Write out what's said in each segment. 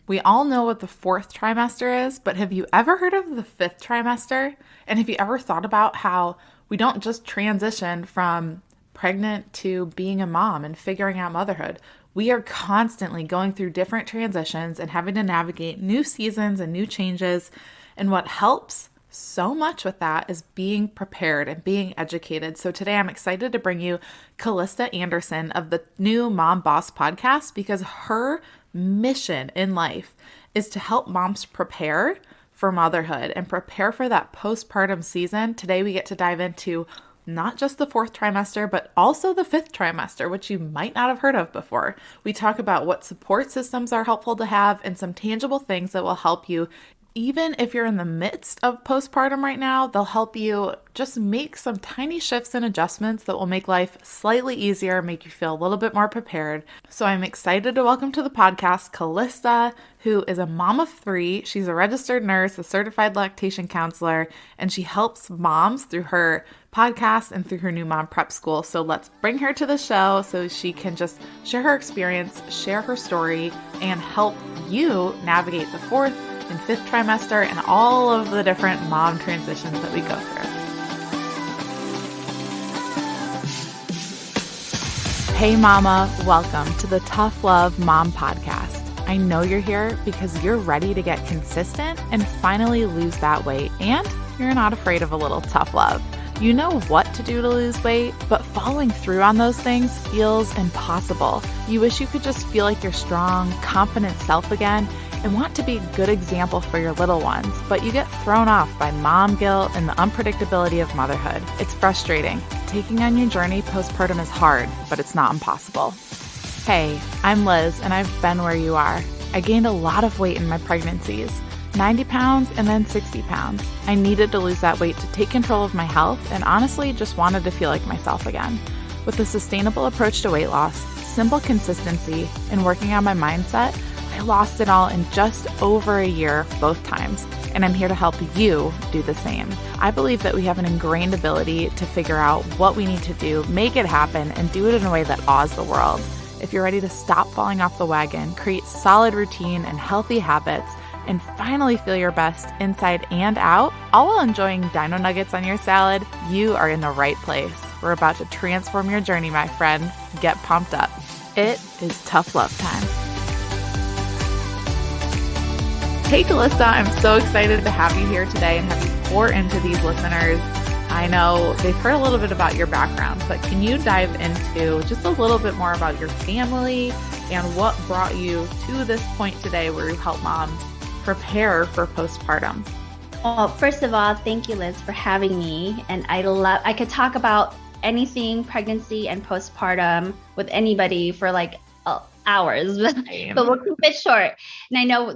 We all know what the fourth trimester is, but have you ever heard of the fifth trimester? And have you ever thought about how we don't just transition from pregnant to being a mom and figuring out motherhood? We are constantly going through different transitions and having to navigate new seasons and new changes. And what helps so much with that is being prepared and being educated. So today I'm excited to bring you Kallista Andersen of the new Mom Boss podcast because her mission in life is to help moms prepare for motherhood and prepare for that postpartum season. Today we get to dive into not just the fourth trimester, but also the fifth trimester, which you might not have heard of before. We talk about what support systems are helpful to have and some tangible things that will help you. Even if you're in the midst of postpartum right now, they'll help you just make some tiny shifts and adjustments that will make life slightly easier, make you feel a little bit more prepared. So I'm excited to welcome to the podcast Kallista, who is a mom of three. She's a registered nurse, a certified lactation counselor, and she helps moms through her podcast and through her new mom prep school. So let's bring her to the show so she can just share her experience, share her story, and help you navigate the fourth and fifth trimester and all of the different mom transitions that we go through. Hey mama, welcome to the Tough Love Mom Podcast. I know you're here because you're ready to get consistent and finally lose that weight, and you're not afraid of a little tough love. You know what to do to lose weight, but following through on those things feels impossible. You wish you could just feel like your strong, confident self again and want to be a good example for your little ones, but you get thrown off by mom guilt and the unpredictability of motherhood. It's frustrating. Taking on your journey postpartum is hard, but it's not impossible. Hey, I'm Liz, and I've been where you are. I gained a lot of weight in my pregnancies, 90 pounds and then 60 pounds. I needed to lose that weight to take control of my health and honestly just wanted to feel like myself again. With a sustainable approach to weight loss, simple consistency, and working on my mindset, I lost it all in just over a year both times, and I'm here to help you do the same. I believe that we have an ingrained ability to figure out what we need to do, make it happen, and do it in a way that awes the world. If you're ready to stop falling off the wagon, create solid routine and healthy habits, and finally feel your best inside and out, all while enjoying dino nuggets on your salad, you are in the right place. We're about to transform your journey, my friend. Get pumped up. It is tough love time. Hey, Kallista, I'm so excited to have you here today and have you pour into these listeners. I know they've heard a little bit about your background, but can you dive into just a little bit more about your family and what brought you to this point today where you help moms prepare for postpartum? Well, first of all, thank you, Liz, for having me. And I could talk about anything pregnancy and postpartum with anybody for like hours, but we'll keep it short. And I know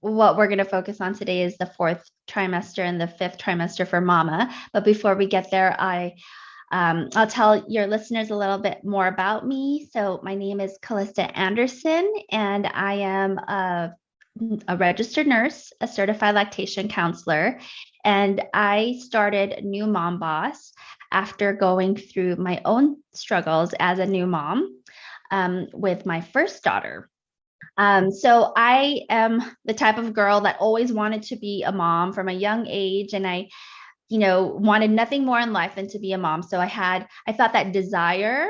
what we're going to focus on today is the fourth trimester and the fifth trimester for mama. But before we get there, I'll tell your listeners a little bit more about me. So my name is Kallista Andersen, and I am a registered nurse, a certified lactation counselor, and I started New Mom Boss after going through my own struggles as a new mom with my first daughter. So I am the type of girl that always wanted to be a mom from a young age, and I wanted nothing more in life than to be a mom. So I thought that desire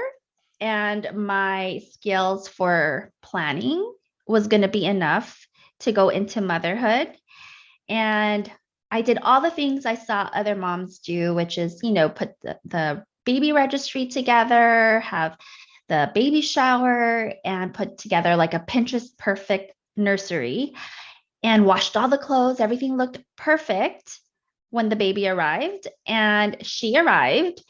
and my skills for planning was going to be enough to go into motherhood. And I did all the things I saw other moms do, which is, put the baby registry together, have the baby shower, and put together like a Pinterest perfect nursery, and washed all the clothes. Everything looked perfect when the baby arrived, and she arrived.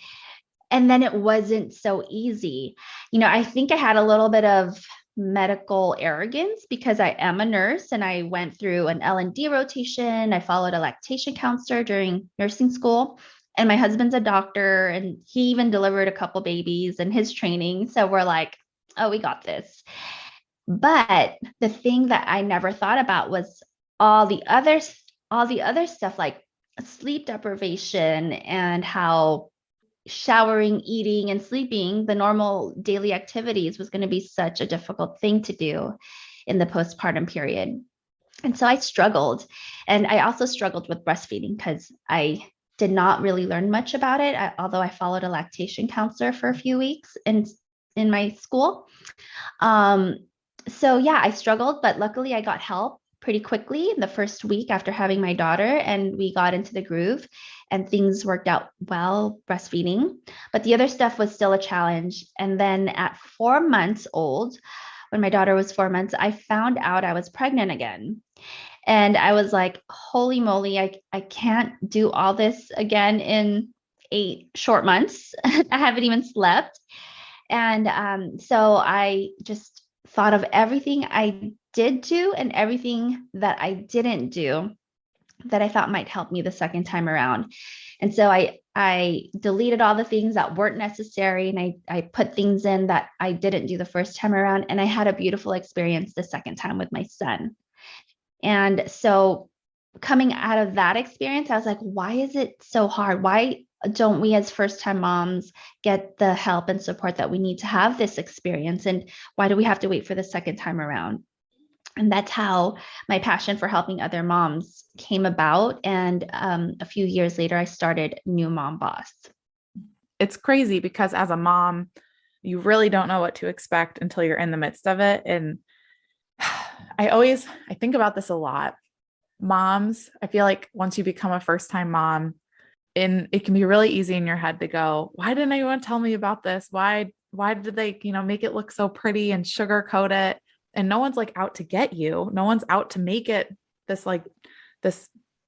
And then it wasn't so easy. I think I had a little bit of medical arrogance because I am a nurse and I went through an L&D rotation. I followed a lactation counselor during nursing school, and my husband's a doctor and he even delivered a couple babies in his training. So we're like, oh, we got this. But the thing that I never thought about was all the other stuff, like sleep deprivation, and how showering, eating, and sleeping, the normal daily activities, was going to be such a difficult thing to do. in the postpartum period. And so I struggled. And I also struggled with breastfeeding because I did not really learn much about it, although I followed a lactation counselor for a few weeks in my school. So yeah, I struggled, but luckily I got help pretty quickly in the first week after having my daughter, and we got into the groove and things worked out well breastfeeding. But the other stuff was still a challenge. And then at 4 months old, when my daughter was 4 months, I found out I was pregnant again. And I was like, holy moly, I can't do all this again in 8 short months. I haven't even slept. And so I just thought of everything I did do and everything that I didn't do that I thought might help me the second time around. And so I deleted all the things that weren't necessary, and I put things in that I didn't do the first time around. And I had a beautiful experience the second time with my son. And so coming out of that experience, I was like, why is it so hard? Why don't we as first time moms get the help and support that we need to have this experience? And why do we have to wait for the second time around? And that's how my passion for helping other moms came about. And a few years later, I started New Mom Boss. It's crazy because as a mom, you really don't know what to expect until you're in the midst of it. And I think about this a lot. Moms, I feel like once you become a first-time mom, and it can be really easy in your head to go, why didn't anyone tell me about this? Why did they, make it look so pretty and sugarcoat it? And no one's like out to get you. No one's out to make it this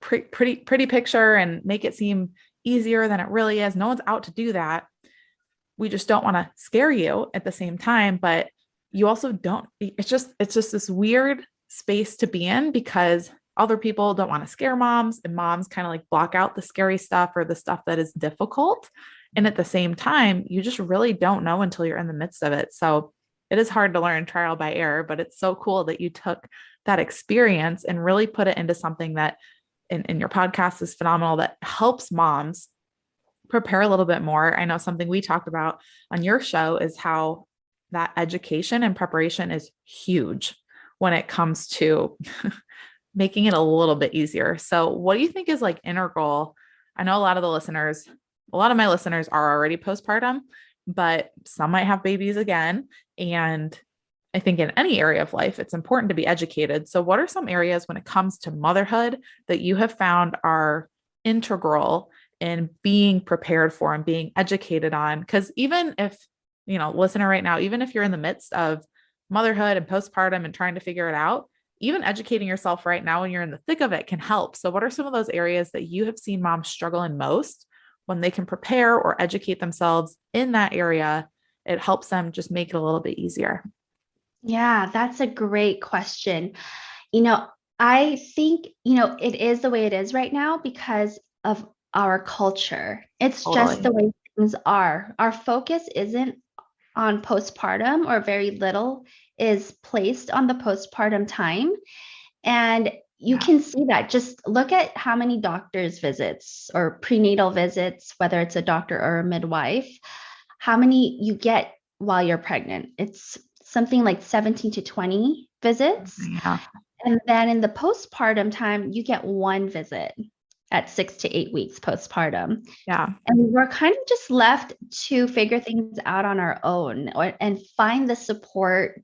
pretty picture and make it seem easier than it really is. No one's out to do that. We just don't want to scare you at the same time, but you also don't, it's just this weird space to be in because other people don't want to scare moms, and moms kind of like block out the scary stuff or the stuff that is difficult. And at the same time, you just really don't know until you're in the midst of it. So it is hard to learn trial by error, but it's so cool that you took that experience and really put it into something that in your podcast is phenomenal, that helps moms prepare a little bit more. I know something we talked about on your show is how that education and preparation is huge when it comes to making it a little bit easier. So what do you think is like integral? I know a lot of my listeners are already postpartum, but some might have babies again. And I think in any area of life, it's important to be educated. So what are some areas when it comes to motherhood that you have found are integral in being prepared for and being educated on? Because even if, listener right now, even if you're in the midst of motherhood and postpartum and trying to figure it out, even educating yourself right now when you're in the thick of it can help. So what are some of those areas that you have seen moms struggle in most when they can prepare or educate themselves in that area? It helps them just make it a little bit easier. Yeah, that's a great question. I think, it is the way it is right now because of our culture. It's just the way things are. Our focus isn't on postpartum, or very little is placed on the postpartum time. And you can see that. Just look at how many doctor's visits or prenatal visits, whether it's a doctor or a midwife, how many you get while you're pregnant. It's something like 17 to 20 visits. Yeah. And then in the postpartum time, you get one visit at 6 to 8 weeks postpartum. Yeah. And we're kind of just left to figure things out on our own and find the support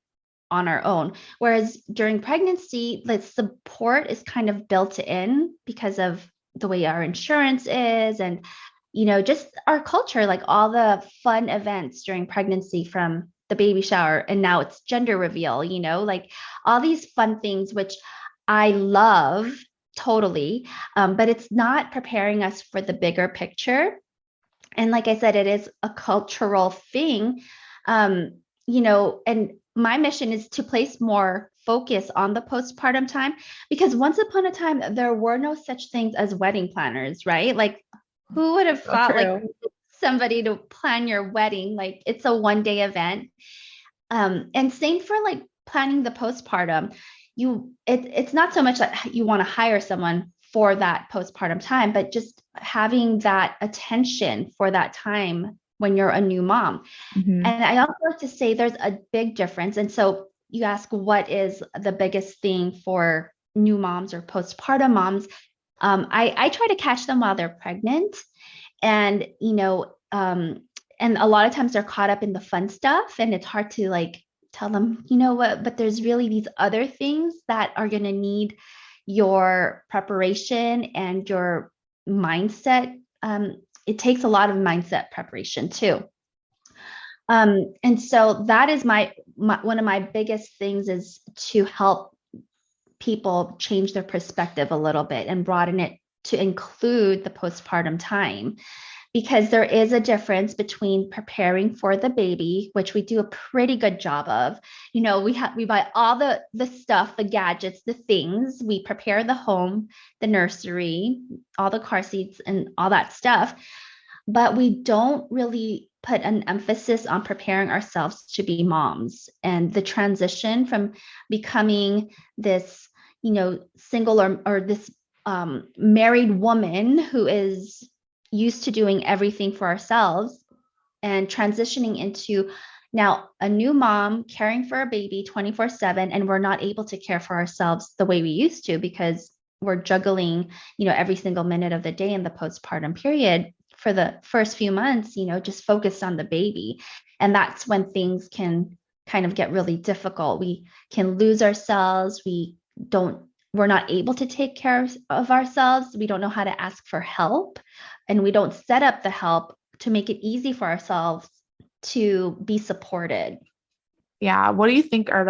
on our own. Whereas during pregnancy, the support is kind of built in because of the way our insurance is and, just our culture, like all the fun events during pregnancy, from the baby shower, and now it's gender reveal, like all these fun things, which I love totally. But it's not preparing us for the bigger picture. And like I said, it is a cultural thing, and my mission is to place more focus on the postpartum time, because once upon a time, there were no such things as wedding planners, right? Like, who would have thought like somebody to plan your wedding? Like, it's a one-day event. And same for like planning the postpartum. It's not so much that you want to hire someone for that postpartum time, but just having that attention for that time when you're a new mom. Mm-hmm. And I also like to say there's a big difference. And so you ask what is the biggest thing for new moms or postpartum moms, I try to catch them while they're pregnant. And, and a lot of times they're caught up in the fun stuff and it's hard to like tell them, you know what, but there's really these other things that are going to need your preparation and your mindset. It takes a lot of mindset preparation too. And so that is my one of my biggest things is to help people change their perspective a little bit and broaden it to include the postpartum time, because there is a difference between preparing for the baby, which we do a pretty good job of. We buy all the stuff, the gadgets, the things, we prepare the home, the nursery, all the car seats and all that stuff, but we don't really put an emphasis on preparing ourselves to be moms. And the transition from becoming this, single or this married woman who is used to doing everything for ourselves and transitioning into now a new mom caring for a baby 24/7, and we're not able to care for ourselves the way we used to because we're juggling, every single minute of the day in the postpartum period for the first few months, just focused on the baby. And that's when things can kind of get really difficult. We can lose ourselves. We're not able to take care of ourselves. We don't know how to ask for help, and we don't set up the help to make it easy for ourselves to be supported. Yeah. What do you think are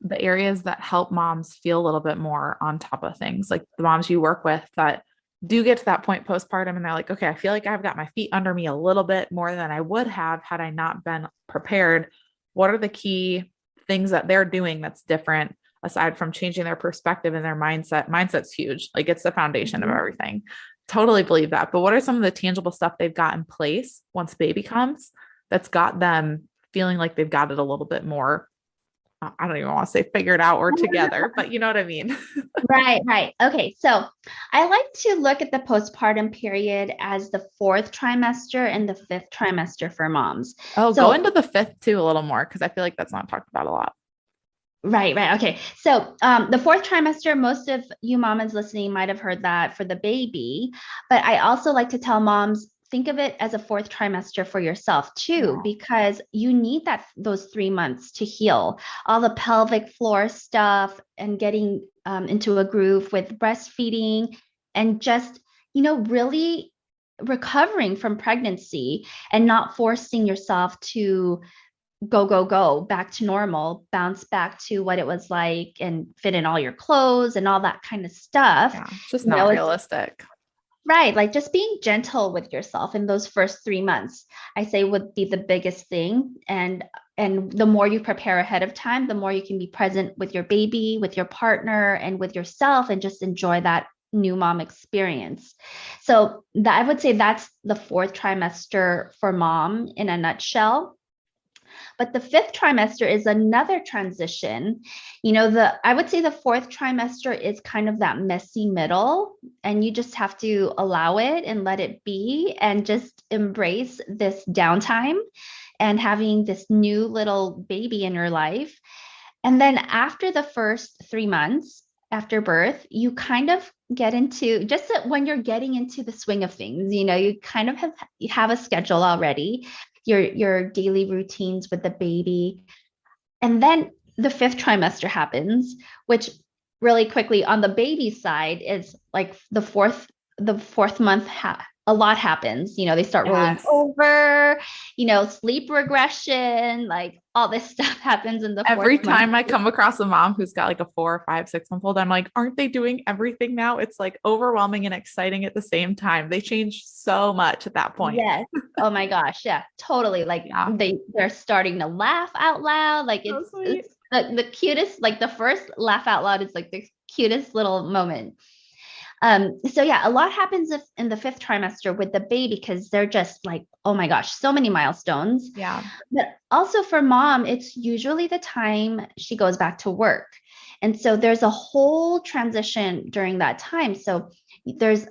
the areas that help moms feel a little bit more on top of things? Like the moms you work with that do get to that point postpartum and they're like, okay, I feel like I've got my feet under me a little bit more than I would have had I not been prepared. What are the key things that they're doing that's different aside from changing their perspective and their mindset? Mindset's huge. Like it's the foundation of everything. Totally believe that. But what are some of the tangible stuff they've got in place once baby comes that's got them feeling like they've got it a little bit more? I don't even want to say figured out or together, but you know what I mean? Right. Okay. So I like to look at the postpartum period as the fourth trimester and the fifth trimester for moms. Oh, So go into the fifth too a little more because I feel like that's not talked about a lot. Right. Okay. So the fourth trimester, most of you mamas listening might have heard that for the baby, but I also like to tell moms, think of it as a fourth trimester for yourself too, Yeah. because you need those 3 months to heal all the pelvic floor stuff and getting into a groove with breastfeeding and just, really recovering from pregnancy and not forcing yourself to go back to normal, bounce back to what it was like and fit in all your clothes and all that kind of stuff. Yeah. It's just not realistic. Right. Like just being gentle with yourself in those first 3 months, I say would be the biggest thing. And the more you prepare ahead of time, the more you can be present with your baby, with your partner, and with yourself, and just enjoy that new mom experience. So I would say that's the fourth trimester for mom in a nutshell. But the fifth trimester is another transition. I would say the fourth trimester is kind of that messy middle, and you just have to allow it and let it be and just embrace this downtime and having this new little baby in your life. And then after the first 3 months after birth, you kind of get into when you're getting into the swing of things, you kind of have a schedule already, your daily routines with the baby. And then the fifth trimester happens, which really quickly on the baby side is like the fourth month, a lot happens. They start rolling over, sleep regression, like all this stuff happens in the Every fourth month. time I come across a mom who's got like a 4, 5, 6 month old, I'm like, aren't they doing everything now? It's like overwhelming and exciting at the same time. They change so much at that point. Yes. Oh my gosh. Yeah, totally. Like Yeah. they're starting to laugh out loud. Like So it's the cutest, like the first laugh out loud is like the cutest little moment. So yeah, a lot happens in the fifth trimester with the baby because they're just like, oh my gosh, so many milestones. Yeah. But also for mom, it's usually the time she goes back to work. And so there's a whole transition during that time. So there's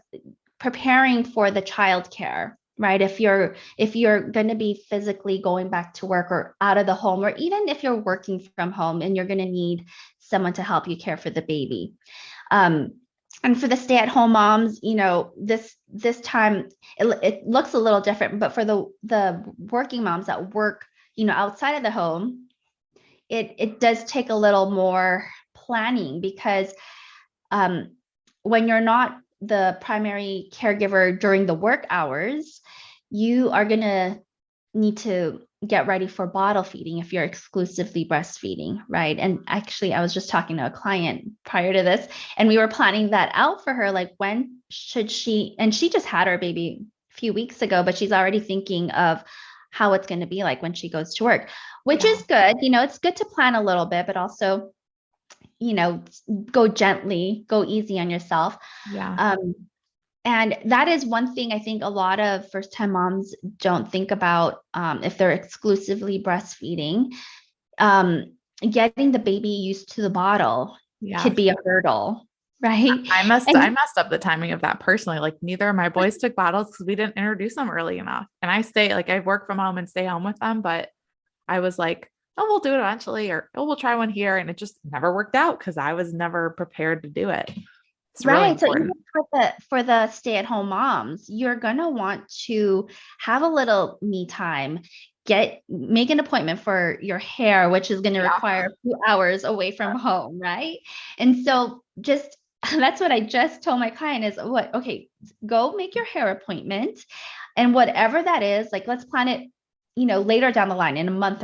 preparing for the childcare right? If you're going to be physically going back to work or out of the home, or even if you're working from home and you're going to need someone to help you care for the baby. Um, and for the stay-at-home moms, this time it looks a little different, but for the working moms that work, outside of the home, it does take a little more planning because when you're not the primary caregiver during the work hours, you are going to need to get ready for bottle feeding if you're exclusively breastfeeding, right? And actually, I was just talking to a client prior to this, and we were planning that out for her. Like, when should she, and she just had her baby a few weeks ago, but she's already thinking of how it's going to be like when she goes to work, which is good. It's good to plan a little bit, but also, go gently, go easy on yourself. Yeah. And that is one thing I think a lot of first-time moms don't think about if they're exclusively breastfeeding. Getting the baby used to the bottle Yeah. could be a hurdle, right? I messed And up the timing of that personally. Like, neither of my boys took bottles because we didn't introduce them early enough. And I work from home and stay home with them, but I was like, oh, we'll do it eventually, or oh, we'll try one here. And it just never worked out because I was never prepared to do it. It's really right. So even important. for the stay-at-home moms, you're gonna want to have a little me time. Make an appointment for your hair, which is going to Yeah. require a few hours away from home, right? And so just that's what I just told my client is okay, go make your hair appointment, and whatever that is, like, let's plan it, later down the line in a month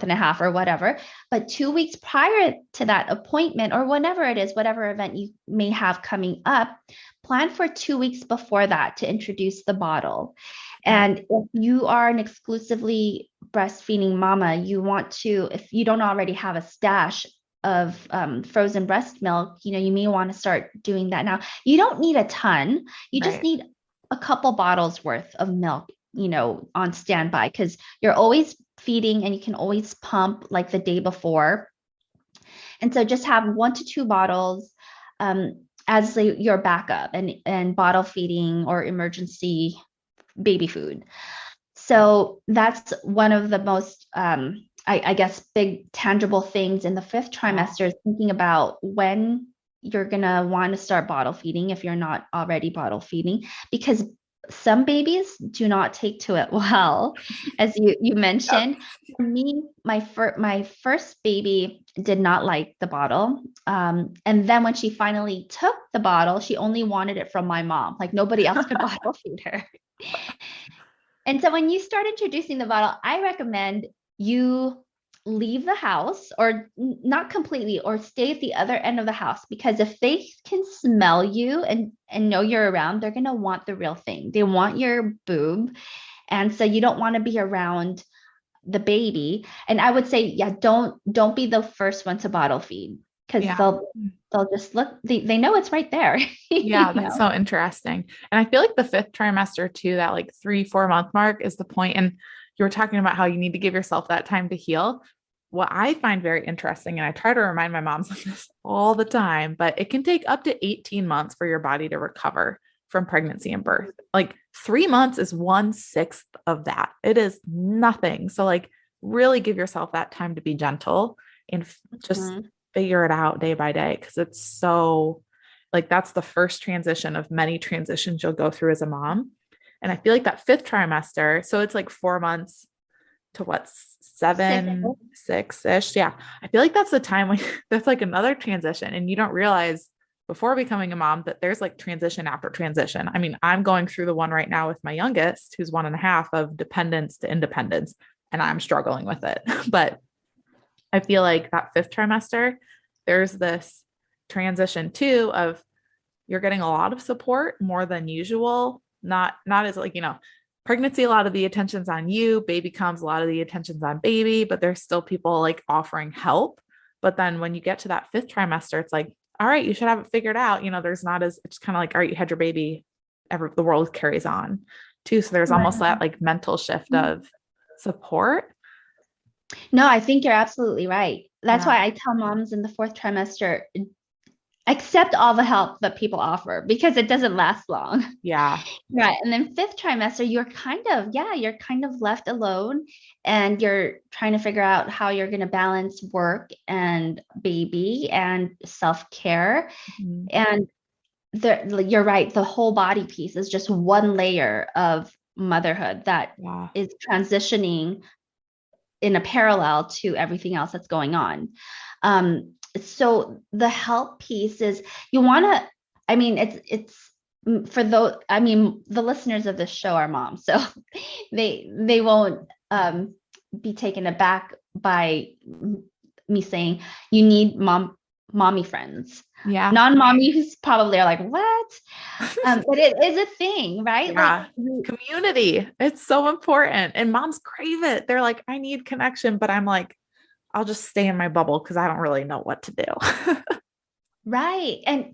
and a half or whatever. But 2 weeks prior to that appointment, or whenever it is, whatever event you may have coming up, plan for 2 weeks before that to introduce the bottle. And if you are an exclusively breastfeeding mama, you want to, if you don't already have a stash of frozen breast milk, you may want to start doing that now. You don't need a ton. You just need a couple bottles worth of milk, on standby, because you're always feeding and you can always pump like the day before. And so just have 1 to 2 bottles as your backup, and bottle feeding or emergency baby food. So that's one of the most, I guess, big tangible things in the 5th trimester is thinking about when you're going to want to start bottle feeding if you're not already bottle feeding, because some babies do not take to it well, as you mentioned. For me, my first baby did not like the bottle. And then when she finally took the bottle, she only wanted it from my mom. Like, nobody else could bottle feed her. And so when you start introducing the bottle, I recommend you leave the house, or not completely, or stay at the other end of the house, because if they can smell you and know you're around, they're going to want the real thing. They want your boob. And so you don't want to be around the baby. And I would say, yeah, don't be the first one to bottle feed, because they'll just look, they know it's right there. Yeah, that's so interesting. And I feel like the 5th trimester too, that like 3-4 month mark is the point. And you were talking about how you need to give yourself that time to heal. What I find very interesting, and I try to remind my moms of this all the time, but it can take up to 18 months for your body to recover from pregnancy and birth. Like 3 months is 1/6 of that. It is nothing. So like, really give yourself that time to be gentle and just figure it out day by day. Cause it's so like, that's the first transition of many transitions you'll go through as a mom. And I feel like that 5th trimester, so it's like 4 months to what, 7, 6-ish. Yeah. I feel like that's the time when that's like another transition. And you don't realize before becoming a mom that there's like transition after transition. I mean, I'm going through the one right now with my youngest, who's 1.5, of dependence to independence, and I'm struggling with it. But I feel like that 5th trimester, there's this transition too of you're getting a lot of support more than usual. Not as like, pregnancy, a lot of the attention's on you, baby comes, a lot of the attention's on baby, but there's still people like offering help. But then when you get to that 5th trimester, it's like, all right, you should have it figured out. There's not as, it's kind of like, all right, you had your baby, the world carries on too. So there's almost that like mental shift of support. No, I think you're absolutely right. That's why I tell moms in the 4th trimester, accept all the help that people offer because it doesn't last long. Yeah. Right. And then fifth trimester, you're kind of left alone and you're trying to figure out how you're going to balance work and baby and self-care. Mhm. And you're right. The whole body piece is just one layer of motherhood that Yeah. is transitioning in a parallel to everything else that's going on. So the help piece is you want to, I mean, it's for those, I mean, the listeners of this show are moms, so they won't be taken aback by me saying you need mommy friends. Yeah. Non-mommies probably are like, what? But it is a thing, right? Like Yeah. Community. It's so important. And moms crave it. They're like, I need connection, but I'm like, I'll just stay in my bubble because I don't really know what to do. right. And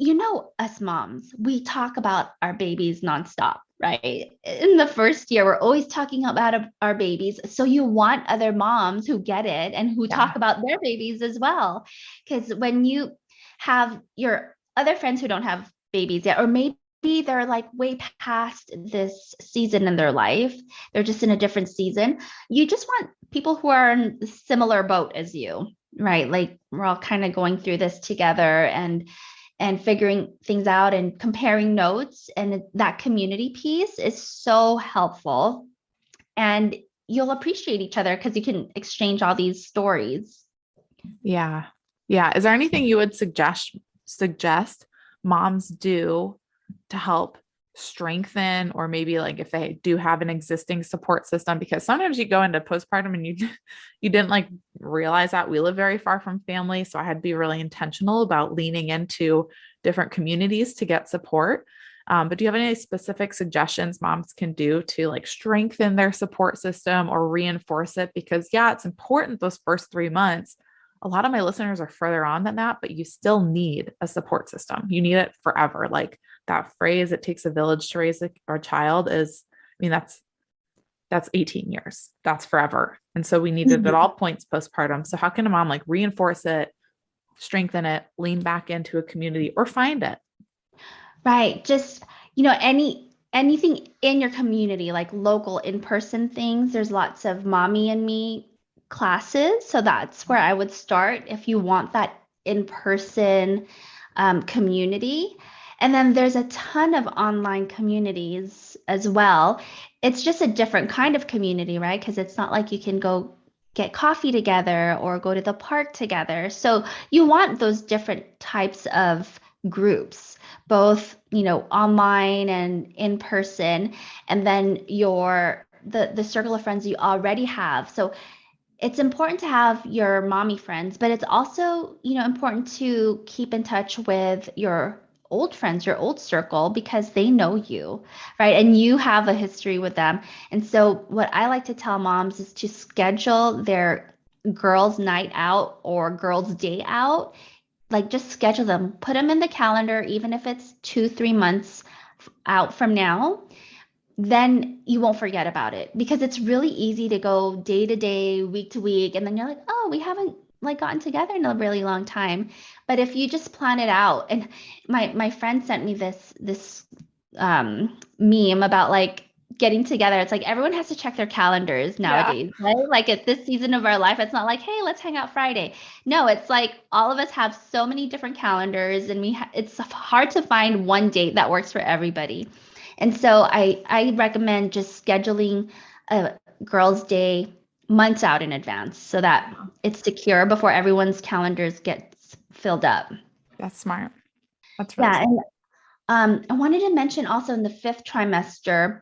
us moms, we talk about our babies nonstop, right? In the first year, we're always talking about our babies. So you want other moms who get it and who talk Yeah. about their babies as well. Because when you have your other friends who don't have babies yet, or maybe they're like way past this season in their life, they're just in a different season. You just want people who are in a similar boat as you, right? Like we're all kind of going through this together and figuring things out and comparing notes, and that community piece is so helpful, and you'll appreciate each other because you can exchange all these stories. Yeah. Yeah. Is there anything you would suggest moms do to help strengthen, or maybe like if they do have an existing support system? Because sometimes you go into postpartum and you didn't like realize that we live very far from family. So I had to be really intentional about leaning into different communities to get support. But do you have any specific suggestions moms can do to like strengthen their support system or reinforce it? Because yeah, it's important those first 3 months. A lot of my listeners are further on than that, but you still need a support system. You need it forever. Like that phrase, it takes a village to raise a child is, I mean, that's 18 years. That's forever. And so we need it at all points postpartum. So how can a mom like reinforce it, strengthen it, lean back into a community, or find it? Right. Just, anything in your community, like local in-person things. There's lots of Mommy and Me classes. So that's where I would start if you want that in-person community. And then there's a ton of online communities as well. It's just a different kind of community, right? Because it's not like you can go get coffee together or go to the park together. So you want those different types of groups, both online and in person, and then the circle of friends you already have. So it's important to have your mommy friends, but it's also important to keep in touch with your old friends, your old circle, because they know you, right? And you have a history with them. And so what I like to tell moms is to schedule their girls night out or girls day out. Like just schedule them, put them in the calendar, even if it's 2, 3 months out from now, then you won't forget about it, because it's really easy to go day to day, week to week, and then you're like, oh, we haven't like gotten together in a really long time. But if you just plan it out, and my friend sent me this meme about like getting together. It's like everyone has to check their calendars Yeah. nowadays, right? Like at this season of our life, it's not like, hey, let's hang out Friday. No, it's like all of us have so many different calendars, and it's hard to find one date that works for everybody. And so I recommend just scheduling a girls' day months out in advance so that it's secure before everyone's calendars gets filled up. That's smart. That's really Yeah, smart. and I wanted to mention also in the fifth trimester,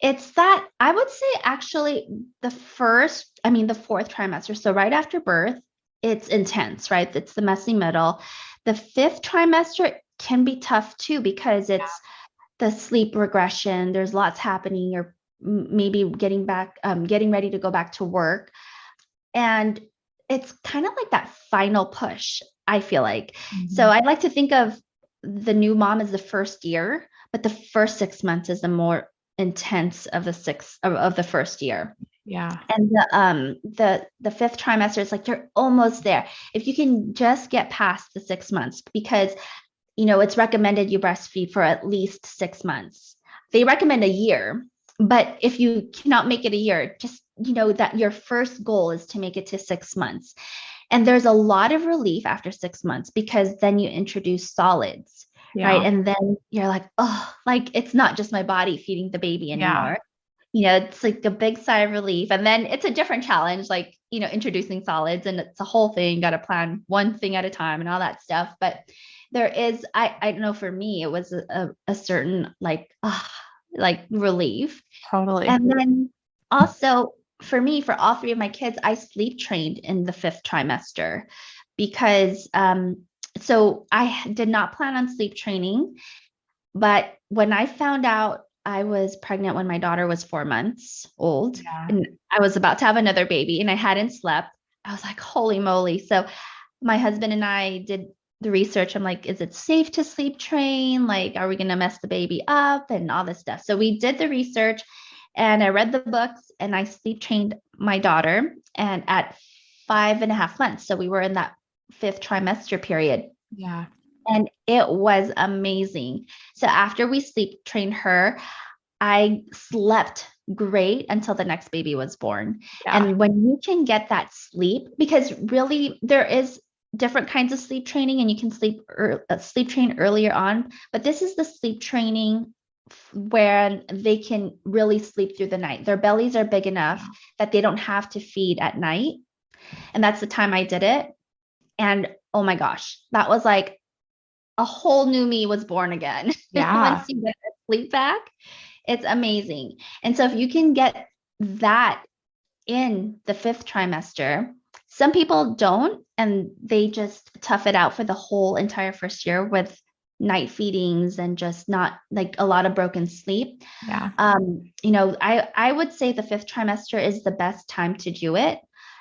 it's that I would say actually the fourth trimester, so right after birth, it's intense, right? It's the messy middle. The fifth trimester can be tough too because it's the sleep regression. There's lots happening. You're maybe getting ready to go back to work. And it's kind of like that final push, I feel like. So Mhm. I'd like to think of the new mom as the first year, but the first 6 months is the more intense of the first year. Yeah. And the fifth trimester is like you're almost there. If you can just get past the 6 months, because it's recommended you breastfeed for at least 6 months. They recommend a year, but if you cannot make it a year, just that your first goal is to make it to 6 months. And there's a lot of relief after 6 months because then you introduce solids, right? Yeah. And then you're like, oh, like it's not just my body feeding the baby Yeah. anymore. It's like a big sigh of relief. And then it's a different challenge, like, introducing solids, and it's a whole thing, got to plan one thing at a time and all that stuff. But there is, I don't know, for me, it was a certain like relief. Totally. And then also for me, for all three of my kids, I sleep trained in the fifth trimester because so I did not plan on sleep training. But when I found out I was pregnant when my daughter was 4 months old Yeah. and I was about to have another baby and I hadn't slept, I was like, holy moly. So my husband and I did the research. I'm like, is it safe to sleep train? Like, are we going to mess the baby up and all this stuff? So we did the research and I read the books and I sleep trained my daughter and at 5.5 months. So we were in that fifth trimester period. Yeah. And it was amazing. So after we sleep trained her, I slept great until the next baby was born. Yeah. And when you can get that sleep, because really there is different kinds of sleep training and you can sleep train earlier on, but this is the sleep training where they can really sleep through the night. Their bellies are big enough that they don't have to feed at night. And that's the time I did it. And oh my gosh, that was like a whole new me was born again. Yeah. Once you get that sleep back, it's amazing. And so if you can get that in the fifth trimester, some people don't, and they just tough it out for the whole entire first year with night feedings and just not like a lot of broken sleep. Yeah. I would say the fifth trimester is the best time to do it.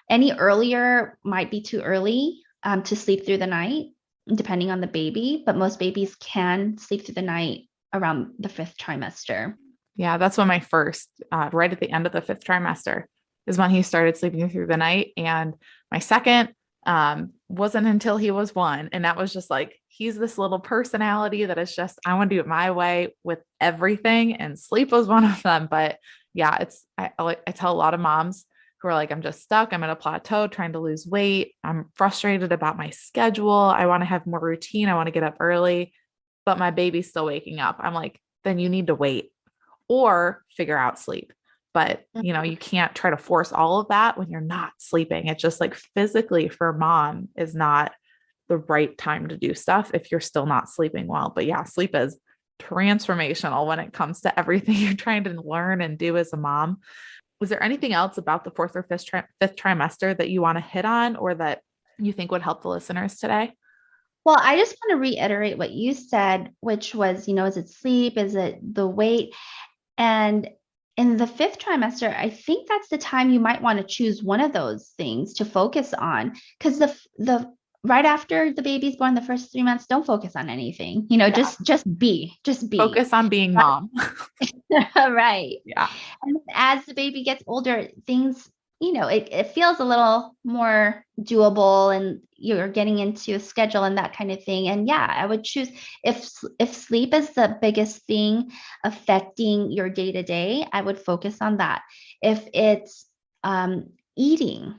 Any earlier might be too early to sleep through the night, depending on the baby, but most babies can sleep through the night around the fifth trimester. Yeah. That's when my first, right at the end of the fifth trimester is when he started sleeping through the night. And my second, wasn't until he was 1. And that was just like, he's this little personality that is just, I want to do it my way with everything. And sleep was one of them. But yeah, I tell a lot of moms who are like, I'm just stuck. I'm at a plateau trying to lose weight. I'm frustrated about my schedule. I want to have more routine. I want to get up early, but my baby's still waking up. I'm like, then you need to wait or figure out sleep. But, you can't try to force all of that when you're not sleeping. It's just like physically for mom is not the right time to do stuff if you're still not sleeping well. But yeah, sleep is transformational when it comes to everything you're trying to learn and do as a mom. Was there anything else about the fourth or fifth trimester that you want to hit on or that you think would help the listeners today? Well, I just want to reiterate what you said, which was, is it sleep? Is it the weight? And in the fifth trimester, I think that's the time you might want to choose one of those things to focus on, because the right after the baby's born, the first 3 months, don't focus on anything. Just be. Focus on being mom. Right. Yeah. And as the baby gets older, things, it feels a little more doable and you're getting into a schedule and that kind of thing. And yeah, I would choose if sleep is the biggest thing affecting your day to day, I would focus on that. If it's eating,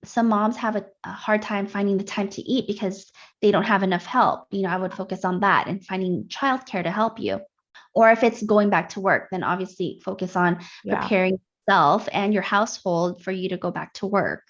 some moms have a hard time finding the time to eat because they don't have enough help. I would focus on that and finding childcare to help you. Or if it's going back to work, then obviously focus on preparing yourself and your household for you to go back to work.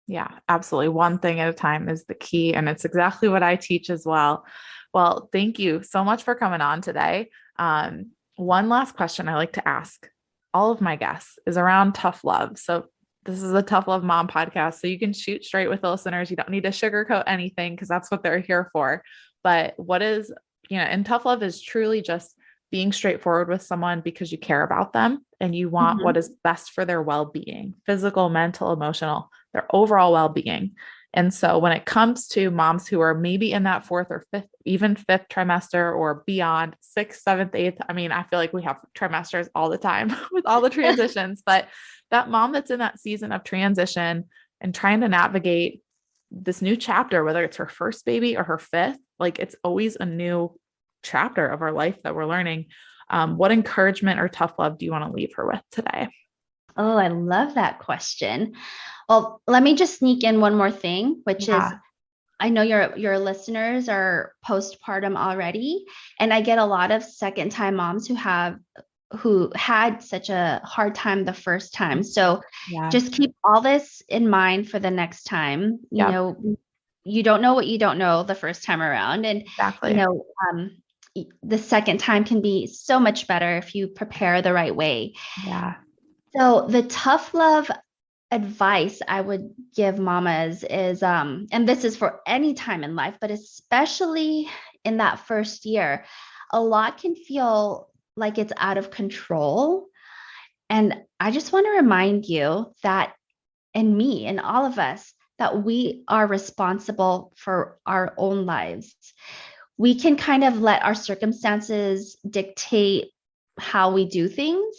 Yeah, absolutely. One thing at a time is the key. And it's exactly what I teach as well. Well, thank you so much for coming on today. One last question I like to ask all of my guests is around tough love. So this is a Tough Love Mom podcast. So you can shoot straight with the listeners. You don't need to sugarcoat anything because that's what they're here for. But what is, and tough love is truly just being straightforward with someone because you care about them and you want what is best for their well-being, physical, mental, emotional, their overall well-being. And so when it comes to moms who are maybe in that fourth or fifth, even fifth trimester or beyond, sixth, seventh, eighth, I mean, I feel like we have trimesters all the time with all the transitions, but that mom that's in that season of transition and trying to navigate this new chapter, whether it's her first baby or her fifth, like it's always a new chapter of our life that we're learning. What encouragement or tough love do you want to leave her with today? Oh, I love that question. Well, let me just sneak in one more thing, which is I know your listeners are postpartum already, and I get a lot of second time moms who had such a hard time the first time. So just keep all this in mind for the next time. You know, you don't know what you don't know the first time around. And, Exactly. you know, the second time can be so much better if you prepare the right way. Yeah. So the tough love advice I would give mamas is, and this is for any time in life, but especially in that first year, a lot can feel like it's out of control. And I just want to remind you that, and me and all of us, that we are responsible for our own lives. We can kind of let our circumstances dictate how we do things.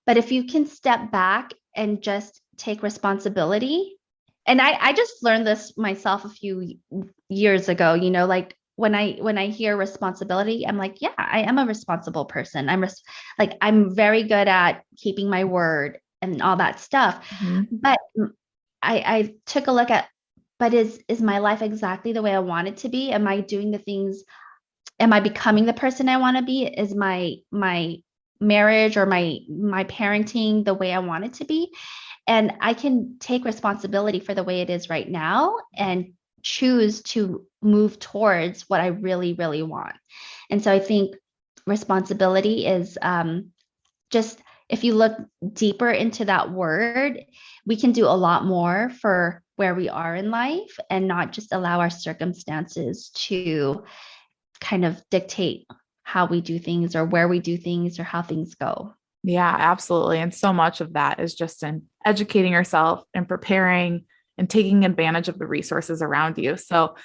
But if you can step back and just take responsibility, and I just learned this myself a few years ago, you know, like when I hear responsibility, I'm like, yeah, I am a responsible person. I'm very good at keeping my word and all that stuff. But I took a look at, but is my life exactly the way I want it to be? Am I doing the things? Am I becoming the person I want to be? Is my marriage or my parenting the way I want it to be? And I can take responsibility for the way it is right now and choose to move towards what I really, really want. And so I think responsibility is just, if you look deeper into that word, we can do a lot more for where we are in life and not just allow our circumstances to kind of dictate how we do things or where we do things or how things go. Yeah, absolutely. And so much of that is just in educating yourself and preparing and taking advantage of the resources around you. So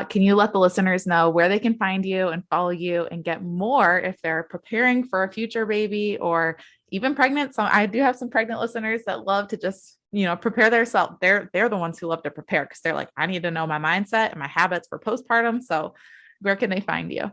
can you let the listeners know where they can find you and follow you and get more if they're preparing for a future baby or even pregnant? So I do have some pregnant listeners that love to just, you know, prepare themselves. They're the ones who love to prepare because they're like, I need to know my mindset and my habits for postpartum. So where can they find you?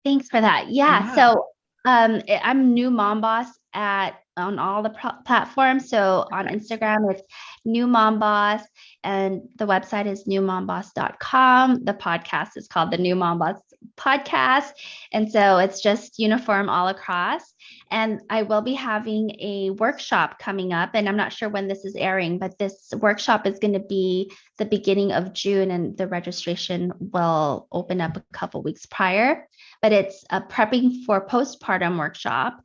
Thanks for that. Yeah. So I'm New Mom Boss on all the platforms. So on Instagram, it's New Mom Boss, and the website is newmomboss.com. The podcast is called the New Mom Boss Podcast. And so it's just uniform all across. And I will be having a workshop coming up, and I'm not sure when this is airing, but this workshop is going to be the beginning of June, and the registration will open up a couple weeks prior. But it's a prepping for postpartum workshop.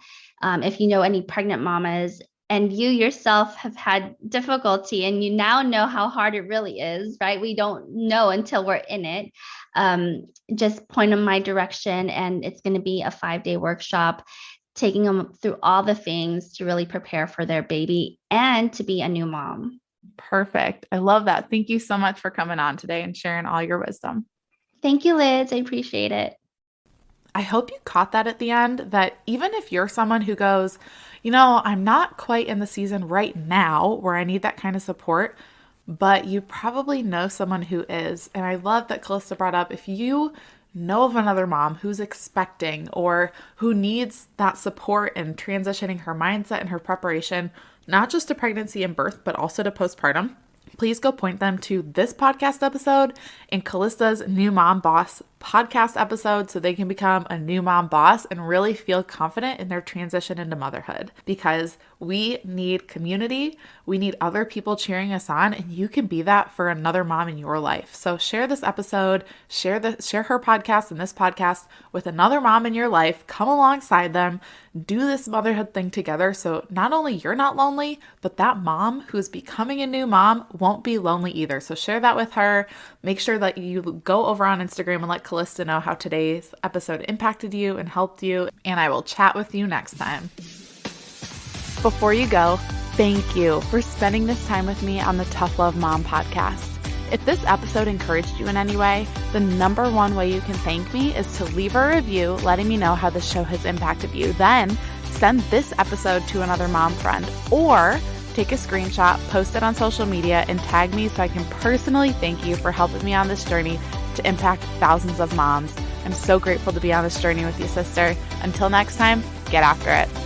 If you know any pregnant mamas and you yourself have had difficulty and you now know how hard it really is, right? We don't know until we're in it. Just point them my direction, and it's going to be a 5-day workshop, taking them through all the things to really prepare for their baby and to be a new mom. Perfect. I love that. Thank you so much for coming on today and sharing all your wisdom. Thank you, Liz. I appreciate it. I hope you caught that at the end, that even if you're someone who goes, you know, I'm not quite in the season right now where I need that kind of support, but you probably know someone who is. And I love that Kallista brought up, if you know of another mom who's expecting or who needs that support in transitioning her mindset and her preparation, not just to pregnancy and birth, but also to postpartum, please go point them to this podcast episode and Kallista's New Mom Boss podcast episode so they can become a new mom boss and really feel confident in their transition into motherhood, because we need community. We need other people cheering us on, and you can be that for another mom in your life. So share this episode, share her podcast and this podcast with another mom in your life. Come alongside them, do this motherhood thing together. So not only you're not lonely, but that mom who's becoming a new mom won't be lonely either. So share that with her. Make sure that you go over on Instagram and let Kallista know how today's episode impacted you and helped you. And I will chat with you next time. Before you go, thank you for spending this time with me on the Tough Love Mom podcast. If this episode encouraged you in any way, the number one way you can thank me is to leave a review letting me know how the show has impacted you. Then send this episode to another mom friend, or Take a screenshot, post it on social media, and tag me so I can personally thank you for helping me on this journey to impact thousands of moms. I'm so grateful to be on this journey with you, sister. Until next time, get after it.